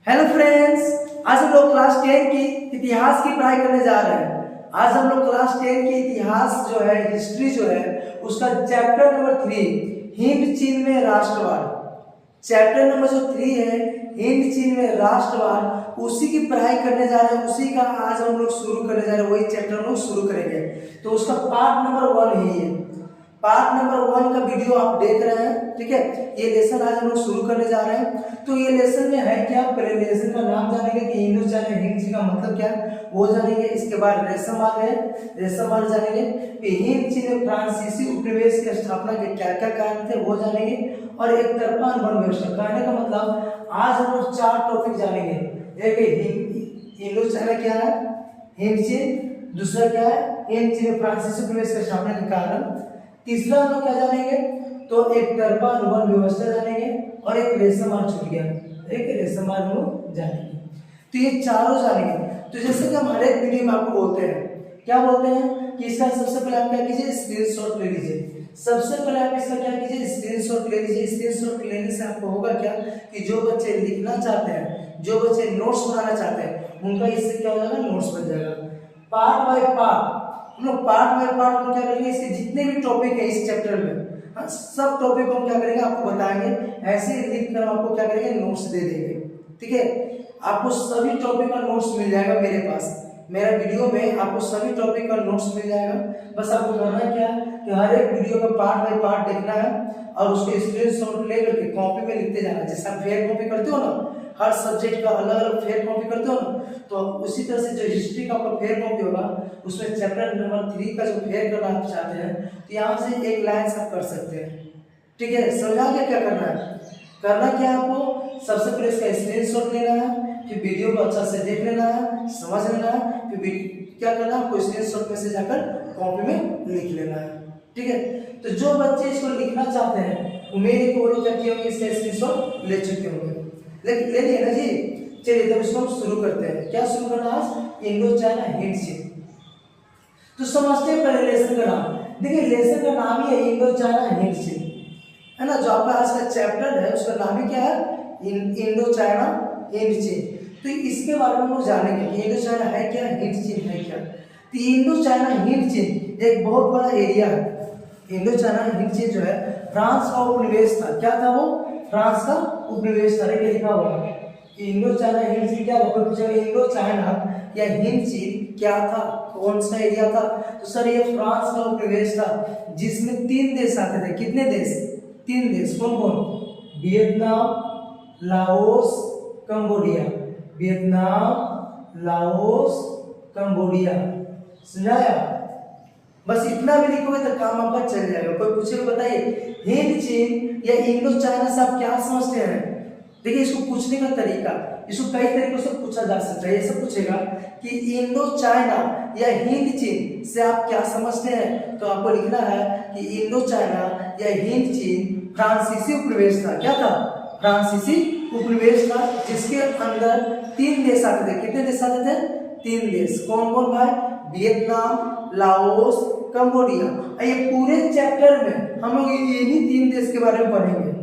Hello friends, आज हम लोग क्लास 10 की इतिहास की पढ़ाई करने जा रहे हैं। आज हम लोग क्लास 10 की इतिहास जो है, हिस्ट्री जो है, उसका चैप्टर नंबर 3 हिंद चीन में राष्ट्रवाद। चैप्टर नंबर जो 3 है हिंद चीन में राष्ट्रवाद, उसी की पढ़ाई करने जा रहे हैं। उसी का आज हम लोग शुरू करने जा रहे हैं, वही चैप्टर हम लोग शुरू करेंगे। तो उसका पार्ट नंबर 1 ही है। पार्ट नंबर 1 का वीडियो आप देख रहे हैं, ठीक है। ये लेसन आज हम लोग शुरू करने जा रहे हैं। तो ये लेसन में है क्या, पहले लेसन का नाम जानेंगे कि इंडो चाइना हिंद चीन का मतलब क्या है वो जानेंगे। इसके बाद रेशम मार्ग है, रेशम मार्ग जानेंगे। फिर हिंद चीन में फ्रांसीसी उपनिवेश की स्थापना के क्या क्या कारण थे वो जानेंगे। और एक तरफा वन व्यवस्था, कहने का मतलब आज हम लोग 4 टॉपिक जानेंगे। एक इंडो चाइना क्या है, हिंद चीन, दूसरा क्या है हिंद चीन में फ्रांसीसी उपनिवेश की स्थापना के कारण, तीसरा हम लोग क्या जानेंगे तो एक तरफा वन व्यवस्था जानेंगे, और एक रेशम मार्ग छूट गया, एक रेशम मार्ग हम जानेंगे। तो ये चारों जानेंगे। तो जैसे कि हम हर एक वीडियो में आपको बोलते हैं, क्या बोलते हैं कि इसका सबसे पहले आप क्या कीजिए, स्क्रीनशॉट ले लीजिए। सबसे पहले आप इसका क्या कीजिए, स्क्रीनशॉट ले लीजिए। स्क्रीनशॉट लेने से आपको होगा क्या कि जो बच्चे लिखना चाहते हैं, जो बच्चे नोट्स बनाना चाहते हैं, उनका इससे क्या हो जाएगा, नोट्स बन जाएगा। पार्ट बाय पार्ट हम लोग हम क्या करेंगे, इसके जितने भी टॉपिक है इस चैप्टर में, हाँ, सब टॉपिक को हम क्या करेंगे आपको बताएंगे। ऐसे ही लिख कर आपको क्या करेंगे, नोट्स दे देंगे, ठीक है। आपको सभी टॉपिक का नोट्स मिल जाएगा मेरे पास, मेरा वीडियो में आपको सभी टॉपिक का नोट्स मिल जाएगा। बस आपको करना क्या है कि हर एक वीडियो का पार्ट बाय पार्ट देखना है और उसके स्क्रीनशॉट ले करके कॉपी में लिखते जाना। जैसे आप फेयर कॉपी करते हो ना, हर सब्जेक्ट का अलग अलग फेयर कॉपी करते हो ना, तो उसी तरह से जो हिस्ट्री का आपका फेयर कॉपी होगा, उसमें चैप्टर नंबर 3 का जो फेयर करना आप चाहते हैं, तो यहाँ से एक लाइन से आप कर सकते हैं, ठीक है। समझा क्या करना है, करना क्या है आपको, सबसे पहले इसका स्क्रीनशॉट लेना है, फिर वीडियो को अच्छा से देख लेना है, समझ लेना है, फिर क्या करना है आपको, स्क्रीनशॉट में से जाकर कॉपी में लिख लेना है, ठीक है। तो जो बच्चे इसको लिखना चाहते हैं, उम्मीद है कि वो लोग क्या किए होंगे, इसका स्क्रीनशॉट ले चुके होंगे। ले लिए ना जी। चलिए तब इसको हम शुरू करते हैं। क्या शुरू करना आज, इंडो चाइना हिंद चीन। तो समझते हैं पहले लेसन का नाम। देखिए लेसन का नाम ही है इंडो चाइना हिंद चीन, है ना। जो आपका आज का चैप्टर है उसका नाम ही क्या है, इंडो चाइना हिंद चीन। तो इसके बारे में हम लोग जानेंगे कि इंडो चाइना है क्या, हिंद चीन है क्या। तो इंडो चाइना हिंद चीन एक बहुत बड़ा एरिया है। इंडो चाइना हिंद चीन जो है फ्रांस का उपनिवेश था। क्या था वो, फ्रांस का उपनिवेश था। देखिए लिखा हुआ है इंडो चाइना हिंद चीन। क्या पूछा, इंडो चाइना या हिंद चीन क्या था, कौन सा एरिया था। तो सर ये फ्रांस का उपनिवेश था, जिसमें 3 देश आते थे। कितने देश, 3 देश। कौन कौन, Vietnam, Laos, Cambodia. Vietnam, Laos, Cambodia. समझाया, बस इतना भी लिखोगे तो काम आपका चल जाएगा। कोई पूछेगा बताइए हिंद चीन या इंडो चाइना से आप क्या समझते हैं। देखिए इसको पूछने का तरीका, इसको कई तरीकों से पूछा जा सकता है। ऐसा पूछेगा कि इंडो चाइना या हिंद चीन से आप क्या समझते हैं, तो आपको लिखना है कि इंडो चाइना या हिंद चीन फ्रांसीसी उपनिवेश था। क्या था, फ्रांसीसी उपनिवेश था, जिसके अंदर 3 देश आते थे। कितने देश आते थे, 3 देश। कौन कौन भाई, वियतनाम, लाओस, कंबोडिया। ये पूरे चैप्टर में हम लोग यही 3 देश के बारे में पढ़ेंगे।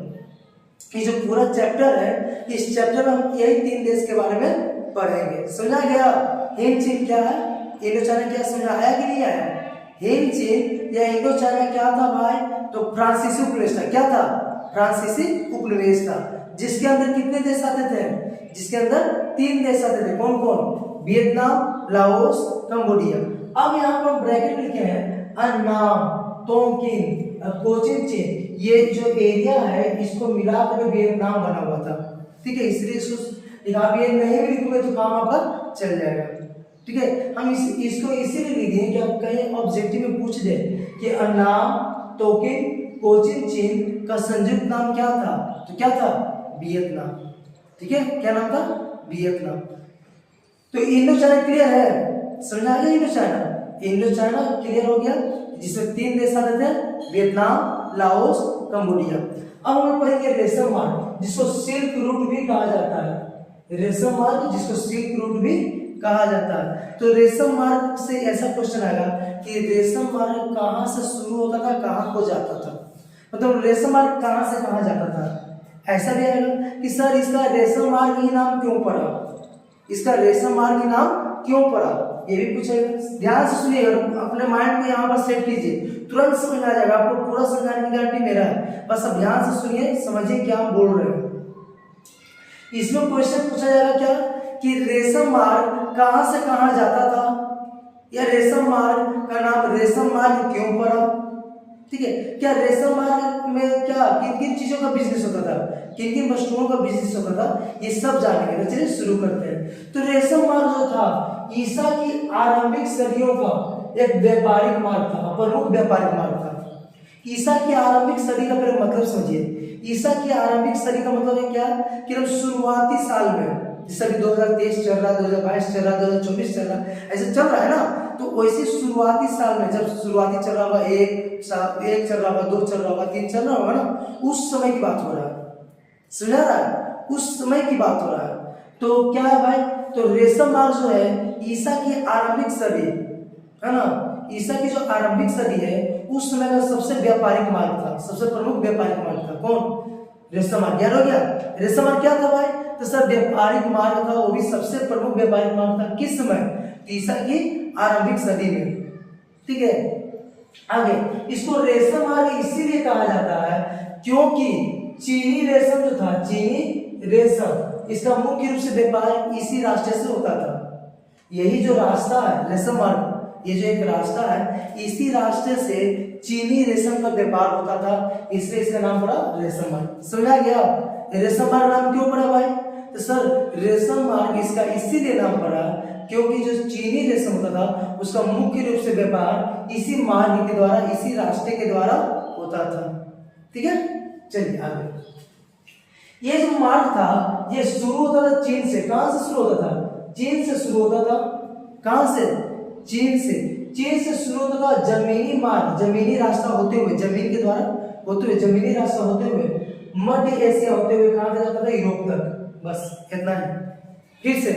ये जो पूरा चैप्टर है, इस चैप्टर में हम यही 3 देश के बारे में पढ़ेंगे। समझा गया, हिंद चीन क्या है, इंडो चाइना क्या, समझ आया कि नहीं आया। हिंद चीन या इंडो चाइना क्या था भाई, तो फ्रांसीसी उपनिवेश था। क्या था, फ्रांसीसी उपनिवेश था, जिसके अंदर कितने देश आते थे, जिसके अंदर 3 देश आते थे। कौन कौन, वियतनाम, लाओस, कंबोडिया। अब यहाँ पर ब्रैकेट लिखे हैं अन्नाम, तोंकिन, कोचिन चीन। ये जो एरिया है इसको मिलाकर वियतनाम बना हुआ था, ठीक है। इसलिए इसको आप ये नहीं भी लिखोगे तो काम आपका चल जाएगा, ठीक है। हम इसको इसीलिए लिख दिए कि आप कहीं ऑब्जेक्टिव में पूछ दे कि अन्नाम, तोकिन, कोचिन चीन का संयुक्त नाम क्या था, तो क्या था, वियतनाम, ठीक है। क्या नाम था, वियतनाम। तो इंडो चाइना क्लियर है, समझ आ गया। इंडो चाइना क्लियर हो गया, जिसमें 3 देश आते थे, वियतनाम, लाओस, कंबोडिया। अब हम पढ़ेंगे रेशम मार्ग, जिसको सिल्क रूट भी कहा जाता है। रेशम मार्ग जिसको सिल्क रूट भी कहा जाता है। तो रेशम मार्ग से ऐसा क्वेश्चन आएगा कि रेशम मार्ग कहाँ से शुरू होता था, कहाँ को जाता था। मतलब रेशम मार्ग कहाँ से कहाँ जाता था। ऐसा भी आएगा कि सर इसका रेशम मार्ग ही नाम क्यों पड़ा, इसका रेशम मार्ग ही नाम क्यों पड़ा, ये भी पूछेगा। ध्यान से सुनिए, अपने माइंड को यहाँ पर सेट कीजिए, तुरंत समझ में आ जाएगा, आपको पूरा समझाने की गारंटी मेरा है, बस अब ध्यान से सुनिए, समझिए क्या हम बोल रहे हैं। इसमें क्वेश्चन पूछा जाएगा क्या कि रेशम मार्ग कहां से कहां जाता था, या रेशम मार्ग का नाम रेशम मार्ग क्यों पड़ा, ठीक है। क्या रेशम मार्ग में क्या किन किन चीजों का बिजनेस होता था, किन किन वस्तुओं का बिजनेस होता था, ये सब जानेंगे। तो चलिए शुरू करते हैं। तो रेशम मार्ग जो था ईसा की आरंभिक सदियों का एक व्यापारिक मार्ग था, प्रमुख व्यापारिक मार्ग था। ईसा की आरंभिक सदी का फिर मतलब समझिए, ईसा की आरंभिक सदी का मतलब है क्या कि हम शुरुआती साल में, जैसे अभी 2023 चल रहा है, 2022 चल रहा है, 2024 चल रहा है, ऐसे चल रहा है ना, तो वैसे शुरुआती साल में जब शुरुआती चल रहा होगा, एक चल रहा होगा, 2 चल रहा होगा, 3 चल रहा होगा ना, उस समय की बात हो रहा है, समझा रहा है, उस समय की बात हो रहा है। तो क्या है भाई, तो रेशम मार्ग जो है ईसा की आरंभिक सदी है ना, ईसा की जो आरंभिक सदी है उस समय का सबसे व्यापारिक मार्ग था, सबसे प्रमुख व्यापारिक मार्ग था। कौन? रेशम मार्ग। याद हो गया? रेशम मार्ग क्या था भाई, तो सर व्यापारिक मार्ग था, वो भी सबसे प्रमुख व्यापारिक मार्ग था। किस समय? ईसा की आरंभिक सदी में, ठीक है। आगे, इसको रेशम मार्ग इसीलिए कहा जाता है क्योंकि चीनी रेशम जो था, चीनी रेशम, इसका मुख्य रूप से व्यापार इसी रास्ते से होता था। यही जो रास्ता है रेशम मार्ग, ये जो एक रास्ता है, इसी रास्ते से चीनी रेशम का व्यापार होता था, इसलिए इसका नाम पड़ा रेशम मार्ग। समझा गया? रेशम मार्ग नाम क्यों पड़ा भाई? तो सर रेशम मार्ग इसका इसीलिए नाम पड़ा क्योंकि जो चीनी रेशम होता था उसका मुख्य रूप से व्यापार इसी मार्ग के द्वारा, इसी रास्ते के द्वारा होता था। ठीक है, चलिए आगे। ये जो मार्ग था ये शुरू होता था चीन से। कहां से शुरू होता था? चीन से शुरू होता था। कहां से? चीन से। चीन से शुरू होता था जमीनी मार्ग, जमीनी रास्ता होते हुए, जमीन के द्वारा होते हुए, जमीनी रास्ता होते हुए मध्य एशिया होते हुए कहां तक जाता था? यूरोप तक। बस इतना ही। फिर से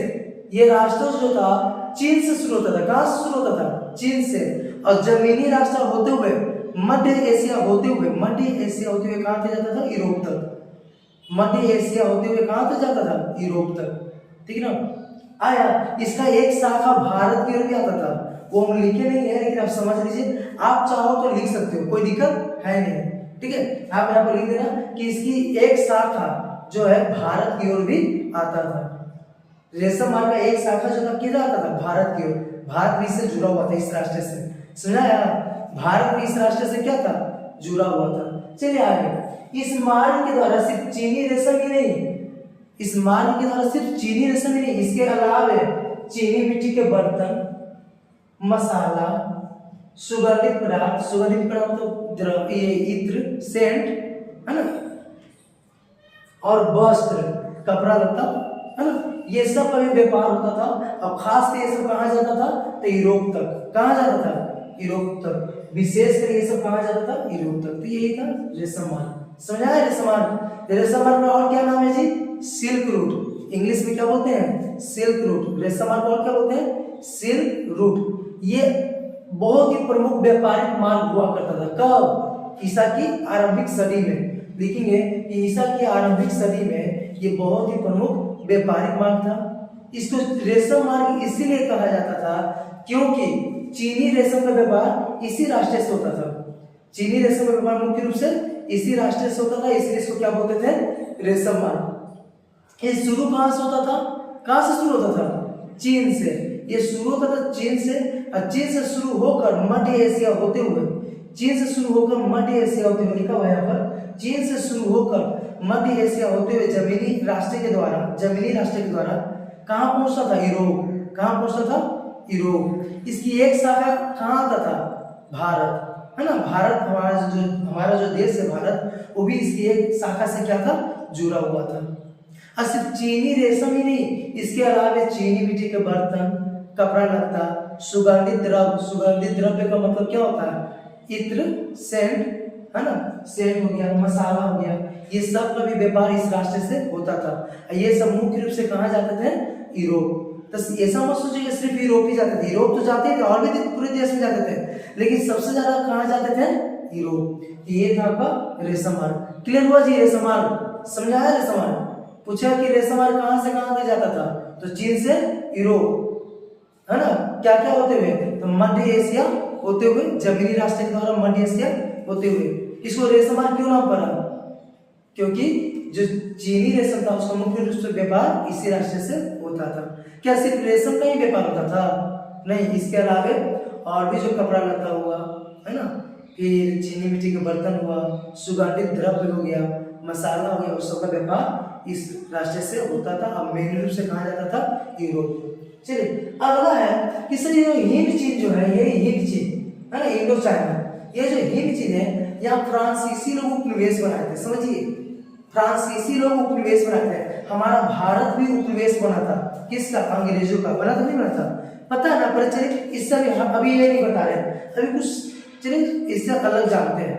ये रास्ता जो था चीन से शुरू होता था। कहां से शुरू होता था? चीन से। और जमीनी रास्ता होते हुए मध्य एशिया होते हुए, मध्य एशिया होते हुए कहां तक जाता था? यूरोप तक। मध्य एशिया होते हुए कहां तक जाता था? यूरोप तक। ठीक है ना? आया। इसका एक शाखा भारत की ओर भी आता था, वो हम लिखे नहीं है लेकिन आप समझ लीजिए, आप चाहो तो लिख सकते हो, कोई दिक्कत है नहीं। ठीक है, आप यहाँ पर लिख देना कि इसकी एक शाखा जो है भारत की ओर भी आता था। रेशम मार्ग का एक शाखा जो था किधर आता था? भारत की ओर। भारत भी इससे जुड़ा हुआ था, इस राष्ट्र से। समझा यार? भारत भी इस राष्ट्र से क्या था? जुड़ा हुआ था। चलिए आगे। इस मार्ग के द्वारा सिर्फ चीनी रेशम ही नहीं, इस मार्ग के द्वारा सिर्फ चीनी रेशम ही नहीं, इसके अलावा चीनी मिट्टी के बर्तन, मसाला, सुगंधित पदार्थ, सुगंधित पदार्थ तो ये इत्र, सेंट है ना, और वस्त्र, कपड़ा लत्ता है ना, ये सब का भी व्यापार होता था। और खास कर ये सब कहाँ जाता था? तो यूरोप तक। कहाँ जाता था? यूरोप तक। विशेषकर ये सब कहाँ जाता था? यूरोप तक। तो यही था रेशम मार्ग। समझा है? रेशम मार्ग। रेशम मार्ग का और क्या नाम है जी? Silk route. इंग्लिश में क्या बोलते हैं? Silk route. रेशम मार्ग और क्या बोलते हैं? Silk route. ये बहुत ही प्रमुख व्यापारिक मार्ग हुआ करता था। कब? ईसा की आरंभिक सदी में। देखेंगे कि ईसा की आरंभिक सदी में ये बहुत ही प्रमुख व्यापारिक मार्ग था। इसको रेशम मार्ग इसीलिए कहा जाता था क्योंकि चीनी रेशम का व्यापार इसी रास्ते से होता था। चीनी रेशम का व्यापार मुख्य रूप से इसी रास्ते से होता था, इसलिए इसको क्या बोलते थे? रेशम मार्ग। ये शुरू कहां से होता था? कहां से शुरू होता था? चीन से। ये शुरू होता था चीन से, और चीन से शुरू होकर मध्य एशिया होते हुए, चीन से शुरू होकर मध्य एशिया होते हुए, लिखा हुआ है यहाँ पर, चीन से शुरू होकर मध्य एशिया होते हुए जमीनी रास्ते के द्वारा, जमीनी रास्ते के द्वारा कहां पहुंचता था? यूरोप। कहां पहुंचता था? यूरोप। इसकी एक शाखा कहां आता था? भारत, है ना। भारत हमारा जो देश है भारत, वो भी इसकी एक शाखा से क्या था? जुड़ा हुआ था। और सिर्फ चीनी रेशम ही नहीं, इसके अलावा चीनी मिट्टी के बर्तन, कपड़ा लत्ता, सुगंधित द्रव्य। सुगंधित द्रव्य का मतलब क्या होता है? इत्र, सेंट है ना, सेंट हो गया, मसाला हो गया, ये सब का भी व्यापार इस रास्ते से होता था। ये सब मुख्य रूप से कहाँ जाते थे? यूरोप। तो ऐसा मत सोचिए कि सिर्फ यूरोप ही जाते थे। यूरोप तो जाते थे और भी पूरे देश में जाते थे, लेकिन सबसे ज्यादा कहाँ जाते थे? यूरोप। ये था आपका रेशम मार्ग। क्लियर हुआ जी? रेशम मार्ग। समझाया रेशम, पूछा कि रेशम कहाँ से कहाँ तक जाता था, तो चीन से यूरोप, है ना, क्या क्या होते हुए, तो मध्य एशिया होते हुए, जमीनी रास्ते के द्वारा मध्य एशिया होते हुए। इसको रेशम क्यों नाम पड़ा, क्योंकि जो चीनी रेशम था उसका मुख्य रूप से व्यापार इसी रास्ते से होता था। क्या सिर्फ रेशम का ही व्यापार होता था, नहीं, इसके अलावे और भी जो कपड़ा लता हुआ, है ना, फिर चीनी मिट्टी के बर्तन हुआ, सुगंधित द्रव्य हो गया, मसाला हो गया, उस सब का व्यापार इस रास्ते से होता था। अब मेन रूप से कहा जाता था यूरोप। चलिए अगला है कि सर ये हिंद चीन जो है, ये हिंद चीन है ना, इंडो चाइना, ये जो हिंद चीन है यहाँ फ्रांसीसी लोग उपनिवेश बनाए थे। समझिए, फ्रांसीसी लोग उपनिवेश बनाए थे। हमारा भारत भी उपनिवेश बना था, किसका, अंग्रेजों का। बना था नहीं बना था, पता है ना, पर चलिए इससे अभी ये नहीं बता रहे, अभी कुछ चलिए इससे अलग जानते हैं,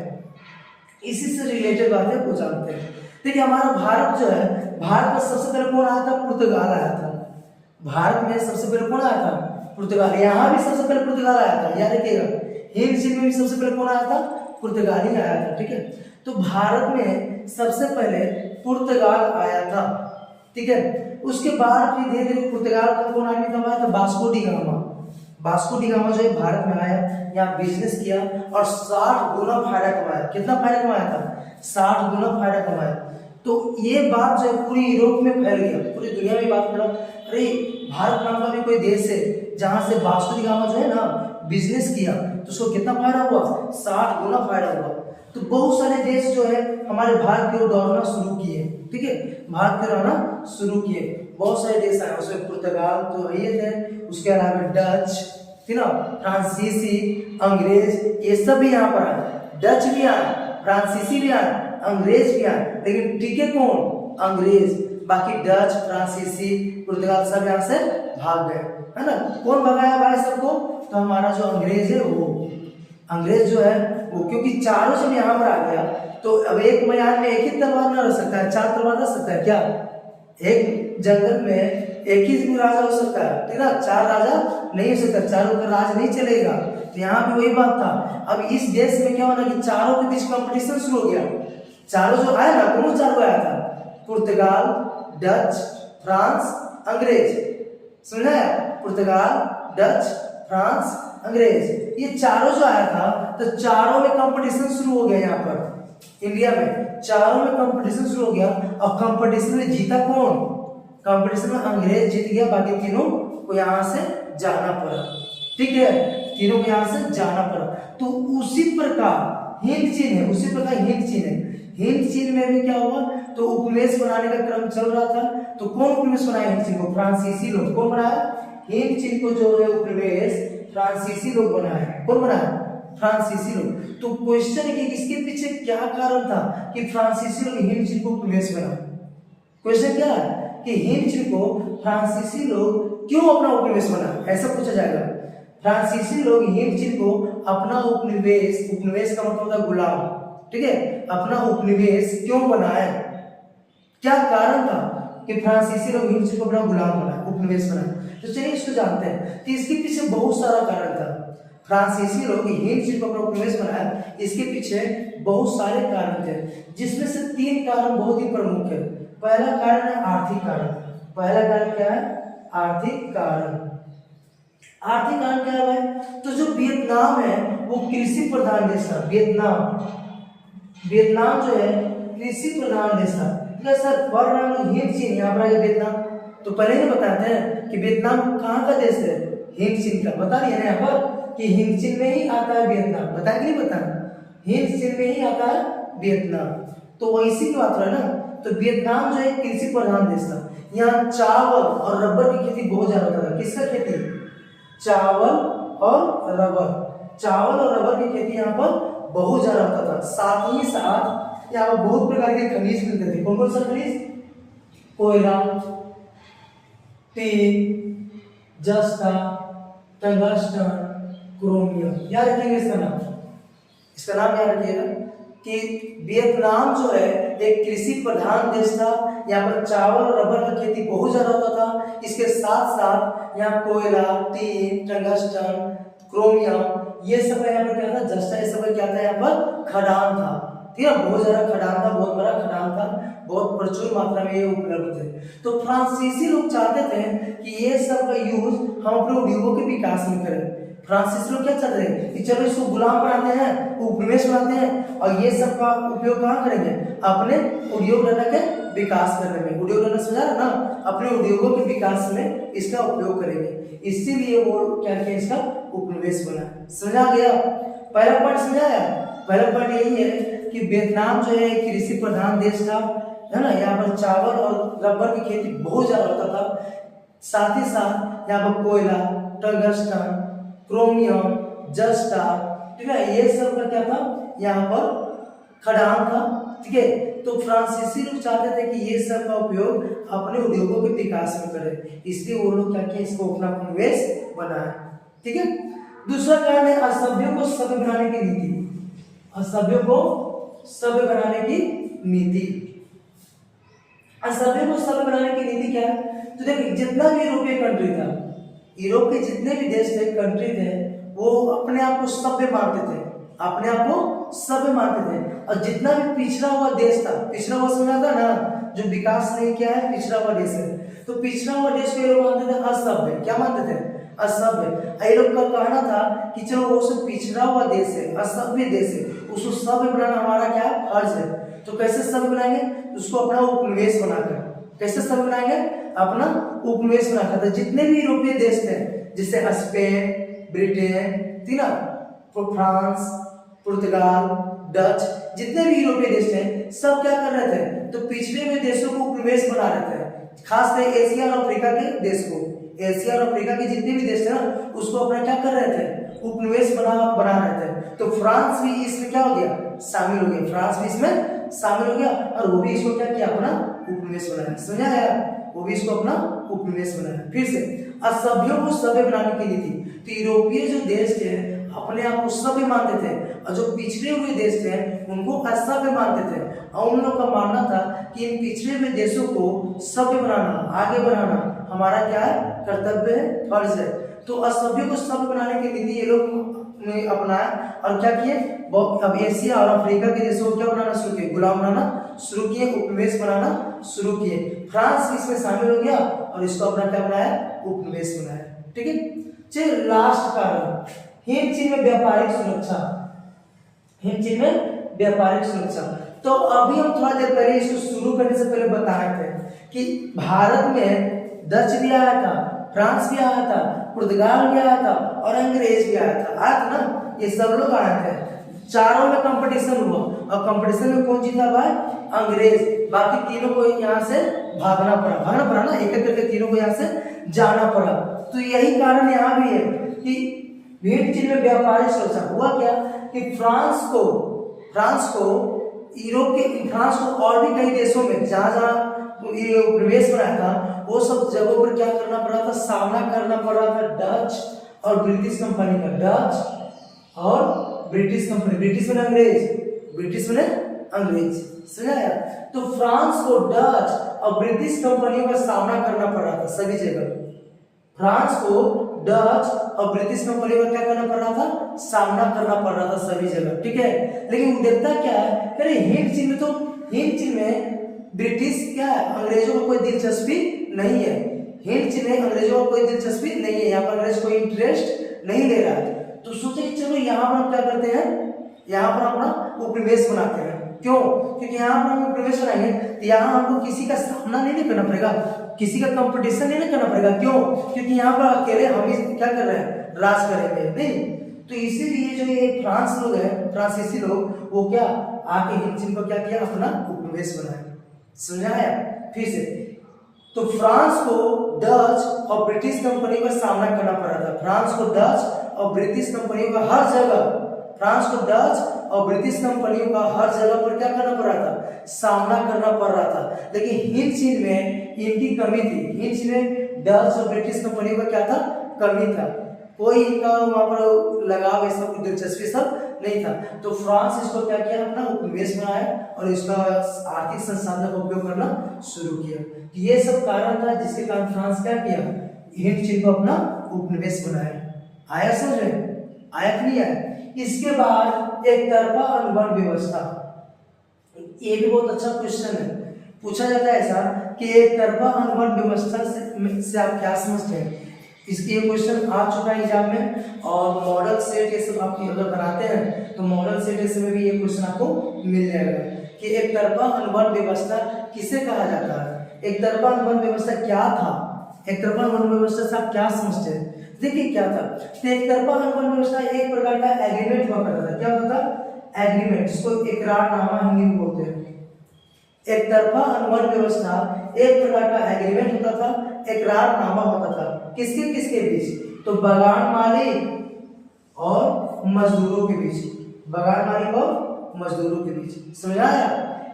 इसी से रिलेटेड बातें वो जानते हैं। देखिए हमारा भारत जो है, भारत में सबसे पहले कौन आया था, पुर्तगाल आया था। भारत में सबसे पहले कौन आया था, पुर्तगाल। यहाँ भी सबसे पहले पुर्तगाल आया था, याद रखिएगा। हिंद चीन में भी सबसे पहले कौन आया था, पुर्तगाली आया था, ठीक है। तो भारत में सबसे पहले पुर्तगाल आया था, ठीक है। उसके बाद फिर धीरे धीरे पुर्तगाल का कौन आदमी था, आया था Vasco D gamma. Vasco D gamma जो है भारत में आया, यहाँ बिजनेस किया और 60 गुना फायदा कमाया। कितना फायदा कमाया था, 60 गुना फायदा कमाया। तो ये बात जो है पूरी यूरोप में फैल गया, पूरी दुनिया में बात फैला, अरे भारत नाम का भी कोई देश है जहां से वास्को डी गामा जो है ना बिजनेस किया, तो उसको कितना फायदा हुआ, 60 गुना फायदा हुआ। तो बहुत सारे देश जो है हमारे भारत की ओर दौड़ना शुरू किए, ठीक है, भारत की ओर आना शुरू किए। बहुत सारे देश आए, उसमें पुर्तगाल तो ये थे, उसके अलावा डच, ठीक ना, फ्रांसीसी, अंग्रेज, ये सब भी यहाँ पर आए। डच भी आए, फ्रांसीसी भी आए, अंग्रेज भी आए, लेकिन टिके कौन, अंग्रेज। बाकी डच, फ्रांसीसी, पुर्तगाल सब यहाँ से भाग गए, है ना। कौन भगाया भाई सबको, तो हमारा जो अंग्रेज है वो, अंग्रेज जो है वो, क्योंकि चारों जब यहाँ पर आ गया तो अब एक मैदान में एक ही तलवार ना रह सकता है, 4 तलवार रह सकता है क्या, एक जंगल में एक ही राजा हो सकता है, ठीक ना, 4 राजा नहीं हो सकता, चारों का राज नहीं चलेगा। तो यहाँ भी वही बात था। अब इस देश में क्या होना कि चारों के बीच कंपटीशन शुरू हो गया। चारों जो आया ना, कौन चारों आया था, पुर्तगाल, डच, फ्रांस, अंग्रेज, समझा, पुर्तगाल, डच, फ्रांस, अंग्रेज, ये चारों जो आया था, तो चारों में कंपटीशन शुरू हो गया। यहाँ पर इंडिया में चारों में कंपटीशन शुरू हो गया। अब कंपटीशन में जीता कौन, कंपटीशन में अंग्रेज जीत गया, बाकी तीनों को यहाँ से जाना पड़ा, ठीक है, तीनों को यहाँ से जाना पड़ा। तो उसी प्रकार हिंद चीन है, उसी प्रकार हिंद चीन है। हिंद चीन में भी क्या हुआ, तो उपनिवेश बनाने का क्रम चल रहा था। तो कौन उपनिवेश बनाया हिंद चीन को, फ्रांसीसी लोग। कौन बनाया, हिंद चीन को जो है उपनिवेश फ्रांसीसी लोग बनाए। कौन बनाया, फ्रांसीसी लोग। तो क्वेश्चन है कि इसके पीछे क्या कारण था कि फ्रांसीसी लोग हिंद चीन को उपनिवेश बनाए। क्वेश्चन क्या है कि हिंद चीन को फ्रांसीसी लोग क्यों अपना उपनिवेश बना, ऐसा पूछा जाएगा। फ्रांसीसी लोग हिंद चीन को अपना उपनिवेश, उपनिवेश का मतलब होता है गुलाम, ठीक है, अपना उपनिवेश क्यों बनाए, क्या कारण था कि फ्रांसीसी लोग हिंद चीन को अपना गुलाम बनाए, उपनिवेश बनाए। तो चलिए इसको जानते हैं। तो इसके पीछे बहुत सारा कारण था। फ्रांसीसी लोग हिंद चीन को अपना उपनिवेश बनाया, इसके पीछे बहुत सारे कारण थे, जिसमें से 3 कारण बहुत ही प्रमुख है। पहला कारण है आर्थिक कारण। पहला कारण क्या है, आर्थिक कारण। आर्थिक कारण क्या है भाई, तो जो वियतनाम है वो कृषि प्रधान देश था। वियतनाम जो है कृषि प्रधान देश था। सर पढ़ रहा हूँ हिंद चीन, यहाँ पर आगे वियतनाम, तो पहले ही बताते हैं कि वियतनाम कहाँ का देश है, हिंद चीन का। बता रही है ना यहाँ पर कि हिंद चीन में ही आता है वियतनाम, बताया कि नहीं बता, हिंद चीन में ही आता है वियतनाम। तो वैसी की बात है ना। तो वियतनाम जो है कृषि प्रधान देश था। यहाँ चावल और रबर की खेती बहुत ज्यादा होता था। किसका खेती, चावल और रबर। चावल और रबर की खेती यहाँ पर बहुत ज्यादा होता था। साथ ही साथ यहाँ पर बहुत प्रकार के खनिज मिलते थे। कौन कौन सा खनिज, कोयला, टीन, जस्ता, टंगस्टन, क्रोमियम। याद रखिएगा इसका नाम, इसका नाम याद रखिएगा कि वियतनाम जो है एक कृषि प्रधान देश था। यहाँ पर चावल और रबर की खेती बहुत ज्यादा होता था। इसके साथ साथ यहाँ कोयला, टीन, टंगस्टन, क्रोमियम, ये सब यहाँ पर क्या था, जस्ता, ये सब क्या था, यहाँ पर खदान था, ठीक है, बहुत ज्यादा खदान था, बहुत बड़ा खदान था, बहुत प्रचुर मात्रा में ये उपलब्ध थे। तो फ्रांसीसी लोग चाहते थे कि ये सब का यूज हम अपने उद्योगों के विकास में करें। फ्रांसीसी लोग क्या चाहते हैं कि चलो इसको गुलाम बनाते हैं, उपनिवेश बनाते हैं और ये सब का उपयोग कहाँ करेंगे, अपने उद्योग धंधा के विकास करने में। उद्योग धंधा समझा ना, अपने उद्योगों के विकास में इसका उपयोग करेंगे, इसीलिए वो क्या किया, इसका उपनिवेश बना। समझा गया, पहला पॉइंट समझाया। पहला पॉइंट यही है कि वियतनाम जो है कृषि प्रधान देश था, है ना, यहाँ पर चावल और रबर की खेती बहुत ज्यादा होता था। साथ ही साथ यहाँ पर कोयला, टंगस्टन, क्रोमियम, जस्टा, ठीक है, ये सब का क्या था, यहाँ पर खदान था। ठीक है, तो फ्रांसीसी लोग चाहते थे कि ये सब का उपयोग अपने उद्योगों के विकास में करें, इसलिए वो लोग क्या किया, इसको अपना उपनिवेश बनाया। ठीक है, दूसरा कारण है असभ्यों को सभ्य बनाने की नीति। असभ्यों को सभ्य बनाने की नीति। असभ्यों को सभ्य बनाने की नीति क्या है, तो देखिए जितना भी यूरोपीय कंट्री था, यूरोप के जितने भी देश थे, कंट्री थे, वो अपने आप को सभ्य मानते थे, अपने आप को सभ्य मानते थे। और जितना भी पिछड़ा हुआ देश था, पिछड़ा हुआ समझा था ना, जो विकास नहीं किया है, पिछड़ा हुआ देश है, तो पिछड़ा हुआ देश को ये लोग मानते थे असभ्य। क्या मानते थे, असभ्य। ये लोग का कहना था कि चलो वो सब पिछड़ा हुआ देश है, असभ्य देश है, उसको सभ्य बनाना हमारा क्या फर्ज है। तो कैसे सभ्य बनाएंगे, उसको अपना उपनिवेश बनाकर। कैसे सभ्य बनाएंगे, अपना उपनिवेश बनाकर। तो जितने भी यूरोपीय देश थे, जैसे स्पेन, ब्रिटेन, ठीक ना, फ्रांस, पुर्तगाल, डच, जितने भी यूरोपीय देश थे, सब क्या कर रहे थे, तो पिछड़े हुए देशों को उपनिवेश बना रहे थे, खासकर एशिया और अफ्रीका के देश को। एशिया और अफ्रीका के जितने भी देश थे ना, उसको अपना क्या कर रहे थे, उपनिवेश बना रहे थे। तो फ्रांस भी इसमें क्या हो गया, शामिल हो गया। फ्रांस भी इसमें शामिल हो गया और वो भी इसको क्या किया, अपना उपनिवेश बनाया। समझा यार, वो भी इसको अपना उपनिवेश बनाया। फिर से असभ्यों को सभ्य बनाने की नीति। तो यूरोपीय जो देश थे अपने आप को सभ्य मानते थे, और जो पिछड़े हुए देश थे उनको असभ्य मानते थे। और उन लोगों का मानना था कि इन पिछड़े हुए देशों को सभ्य बनाना, आगे बढ़ाना हमारा क्या है, कर्तव्य है, फर्ज है। तो असभ्यों को सभ्य बनाने की नीति ये लोग ने अपनाया और क्या किए, अब एशिया और अफ्रीका के देशों को क्या बनाना शुरू किए, गुलाम बनाना शुरू किए, उपनिवेश बनाना शुरू किए। फ्रांस इसमें शामिल हो गया और इसको अपना क्या बनाया, उपनिवेश बनाया। ठीक है, चलिए लास्ट कारण, हिंद चीन में व्यापारिक सुरक्षा। हिंद चीन में व्यापारिक सुरक्षा। तो अभी हम थोड़ा देर पहले इसको शुरू करने से पहले बता रहे थे कि भारत में डच भी आया था, फ्रांस भी आया था, पुर्तगाल भी आया था और अंग्रेज भी आया था ना, ये सब लोग आए थे। चारों में कंपटीशन हुआ और कंपटीशन में कौन जीता भाई, अंग्रेज। बाकी तीनों को यहाँ से भागना पड़ा ना, एक एक करके तीनों को यहाँ से जाना पड़ा। तो यही कारण यहाँ भी है कि हिंद चीन में व्यापारिक सुरक्षा। हुआ क्या कि फ्रांस को यूरोप के, फ्रांस को और भी कई देशों में जहाँ ये उपनिवेश बनाया था, वो सब जगहों पर क्या करना पड़ा था, सामना करना पड़ा था डच और ब्रिटिश कंपनी का। डच और ब्रिटिश कंपनी, ब्रिटिश में अंग्रेज, समझा यार। तो फ्रांस को डच और ब्रिटिश कंपनियों का सामना करना पड़ रहा था सभी जगह। फ्रांस को डच और ब्रिटिश कंपनियों का क्या करना पड़ रहा था, सामना करना पड़ रहा था सभी जगह। ठीक है, लेकिन देखता क्या है, अरे हिंद चीन में ब्रिटिश क्या है, अंग्रेजों को कोई दिलचस्पी नहीं है। हिंद चीन में अंग्रेजों को कोई दिलचस्पी नहीं है, यहाँ पर अंग्रेज कोई इंटरेस्ट नहीं ले रहा है। तो सोचे कि चलो यहाँ पर हम क्या करते हैं, यहाँ पर अपना उपनिवेश बनाते हैं। क्यों, क्योंकि यहाँ पर हम उपनिवेश बनाएंगे तो यहाँ हमको किसी का सामना नहीं करना पड़ेगा, किसी का कंपटीशन नहीं करना पड़ेगा। क्यों, क्योंकि यहाँ पर अकेले हम ही क्या कर रहे हैं, राज करेंगे नहीं। तो इसीलिए जो ये फ्रांस लोग हैं, फ्रांसीसी लोग, वो क्या आके हिंद चीन को क्या किया, अपना उपनिवेश बनाया। समझाया फिर से। तो फ्रांस को डच और ब्रिटिश कंपनी का सामना करना पड़ रहा था। फ्रांस को डच और ब्रिटिश कंपनियों का हर जगह, फ्रांस को डच और ब्रिटिश कंपनियों का हर जगह पर क्या करना पड़ रहा था, सामना करना पड़ रहा था। लेकिन हिंद चीन में इनकी कमी थी। हिंद चीन में डच और ब्रिटिश कंपनियों का क्या था, कमी था। कोई इनका वहां पर लगाव, ऐसा कोई दिलचस्पी सब नहीं था। तो फ्रांस इसको क्या किया, अपना उपनिवेश बनाया और इसका आर्थिक संसाधन का उपयोग करना शुरू किया। ये सब कारण था जिसके कारण फ्रांस क्या किया, हिंद चीन को अपना उपनिवेश बनाया। आया समझ में, आया कि नहीं आया। इसके बाद एक तरफा अनुबंध व्यवस्था। ये भी बहुत अच्छा क्वेश्चन है। पूछा जाता है ऐसा कि एक तरफा अनुबंध व्यवस्था से आप क्या समझते हैं। इसके ये क्वेश्चन आ चुका है एग्जाम में, और मॉडल सेट ये सब आप अगर बनाते हैं तो मॉडल सेट ऐसे में भी ये क्वेश्चन आपको मिल जाएगा कि एक तरफा अनुबंध व्यवस्था किसे कहा जाता है। एक तरफा अनुबंध व्यवस्था क्या था, एक तरफा अनुबंध व्यवस्था से आप क्या समझते हैं। देखिए क्या था, तो एक तरफा अनुबंध व्यवस्था एक प्रकार का एग्रीमेंट हुआ करता था। क्या होता था, एग्रीमेंट, जिसको इकरारनामा हिंदी में बोलते हैं। एक तरफा अनुबंध व्यवस्था एक प्रकार का एग्रीमेंट होता था, इकरारनामा होता था। किसके किसके बीच, तो बगान मालिक और मजदूरों के बीच, बगान मालिक और मजदूरों के बीच। समझ आया।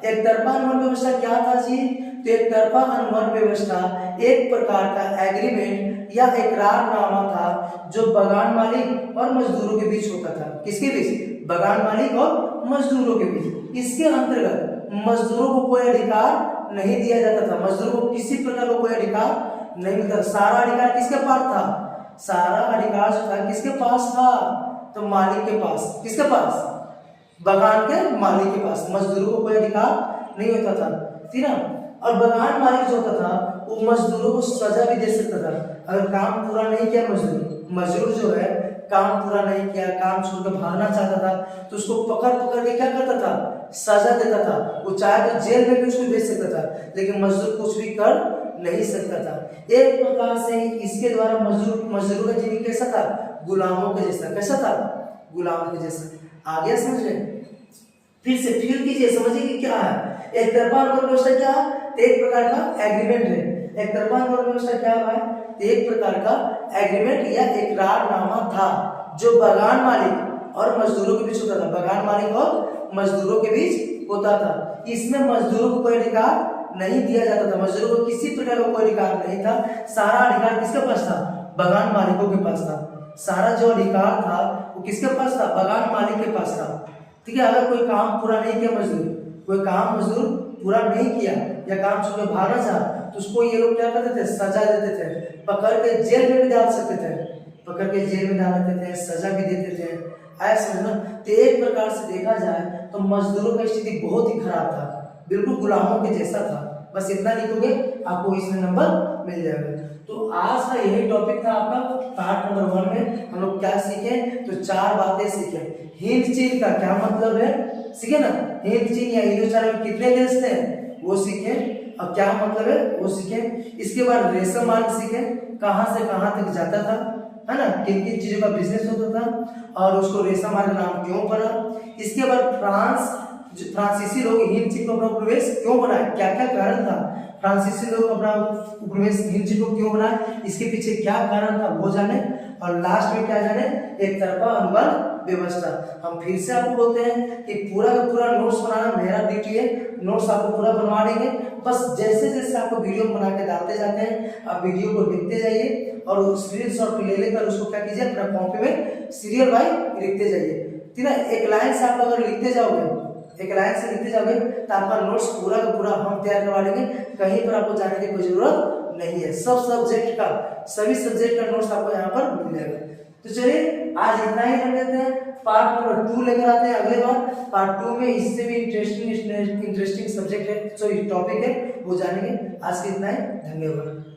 एक तरफा अनुबंध व्यवस्था क्या था जी, तो एक तरफा अनुबंध व्यवस्था एक प्रकार का एग्रीमेंट या इकरारनामा था जो बगान मालिक और मजदूरों के बीच होता था। किसके बीच, बगान मालिक और मजदूरों के बीच। इसके अंतर्गत मजदूरों को कोई अधिकार नहीं दिया जाता था, मजदूरों को किसी प्रकार का कोई अधिकार नहीं मिलता। सारा अधिकार किसके पास था, सारा अधिकार जो था किसके पास था, तो मालिक के पास। किसके पास, बगान के मालिक के पास। मजदूरों को कोई अधिकार नहीं होता था, ठीक है। और बगान मालिक जो होता था वो मजदूरों को सजा भी दे सकता था। अगर काम पूरा नहीं किया मजदूर जो है काम पूरा नहीं किया, काम छोड़कर भागना चाहता था, तो उसको पकड़ पकड़ के क्या करता था, सजा देता था। वो चाहे तो जेल में भी उसको भेज सकता था, लेकिन मजदूर कुछ भी कर नहीं सकता था। एक प्रकार से इसके द्वारा मजदूरों का जीवन कैसा था, गुलामों के जैसा। कैसा था, गुलामों के जैसा। आगे समझ रहे, फिर कीजिए, समझिए कि क्या है एक तरफा अनुबंध व्यवस्था। क्या है, एक प्रकार का एग्रीमेंट है। एक तरफा अनुबंध व्यवस्था क्या है, एक प्रकार का एग्रीमेंट या इकरारनामा था जो बगान मालिक और मजदूरों के बीच होता था। बगान मालिक और मजदूरों के बीच होता था। इसमें मजदूरों को कोई अधिकार नहीं दिया जाता था, मजदूरों को किसी प्रकार का कोई अधिकार नहीं था। सारा अधिकार किसके पास था, बगान मालिकों के पास था। सारा जो अधिकार था वो किसके पास था, बगान मालिक के पास था। ठीक है। अगर कोई काम पूरा नहीं किया कोई काम मजदूर पूरा नहीं किया या काम छोड़ भागना चाहा, तो उसको ये लोग क्या करते थे, सजा देते थे। पकड़ के जेल में भी डाल सकते थे, पकड़ के जेल में डाल देते थे, सजा भी देते थे। ऐसा समझना। तो एक प्रकार से देखा जाए तो मजदूरों की स्थिति बहुत ही खराब था, बिल्कुल गुलामों के जैसा था। बस इतना लिखोगे आपको इसमें नंबर मिल जाएगा। तो आज का यही टॉपिक था आपका पार्ट नंबर 1 में। हम लोग क्या सीखे, तो 4 बातें सीखे। हिंद चीन का क्या मतलब है, सीखे ना। हिंद चीन या हिंदुस्तान में कितने देश थे वो सीखे, अब क्या मतलब है वो सीखे। इसके बाद रेशम मार्ग सीखे, कहां से कहां तक जाता था, है ना, किन किन चीजों का बिजनेस होता था और उसको रेशम मार्ग नाम क्यों पड़ा। इसके बाद फ्रांसीसी लोग हिंद चीन को अपना उपनिवेश क्यों बनाए, क्या क्या कारण था, फ्रांसीसी लोग अपना उपनिवेश हिंद चीन को क्यों बनाए, इसके पीछे क्या कारण था वो जाने। और लास्ट में क्या जाने, एक तरफा अनुबंध व्यवस्था। हम फिर से आपको बोलते हैं कि पूरा का पूरा नोट्स बनाना मेरा ड्यूटी है, नोट्स आपको पूरा बनवा देंगे। बस जैसे जैसे आपको वीडियो बना के डालते जाते हैं आप वीडियो को देखते जाइए और स्क्रीनशॉट ले लेकर उसको क्या कीजिए, अपना कॉपी में सीरियल बाय लिखते जाइए। ठीक है। एक लाइन से आप अगर लिखते जाओगे, एक लाइन से लिखते जाओगे तो आपका नोट्स पूरा का पूरा हम तैयार करवा देंगे। कहीं पर आपको जाने की कोई जरूरत नहीं है। सब सब्जेक्ट का, सभी सब्जेक्ट का नोट्स आपको यहाँ पर मिल जाएगा। तो चलिए आज इतना ही रख लेते हैं। पार्ट नंबर 2 लेकर आते हैं अगले बार। पार्ट 2 में इससे भी इंटरेस्टिंग सब्जेक्ट है, सॉरी टॉपिक है, वो जानेंगे। आज के इतना ही, धन्यवाद।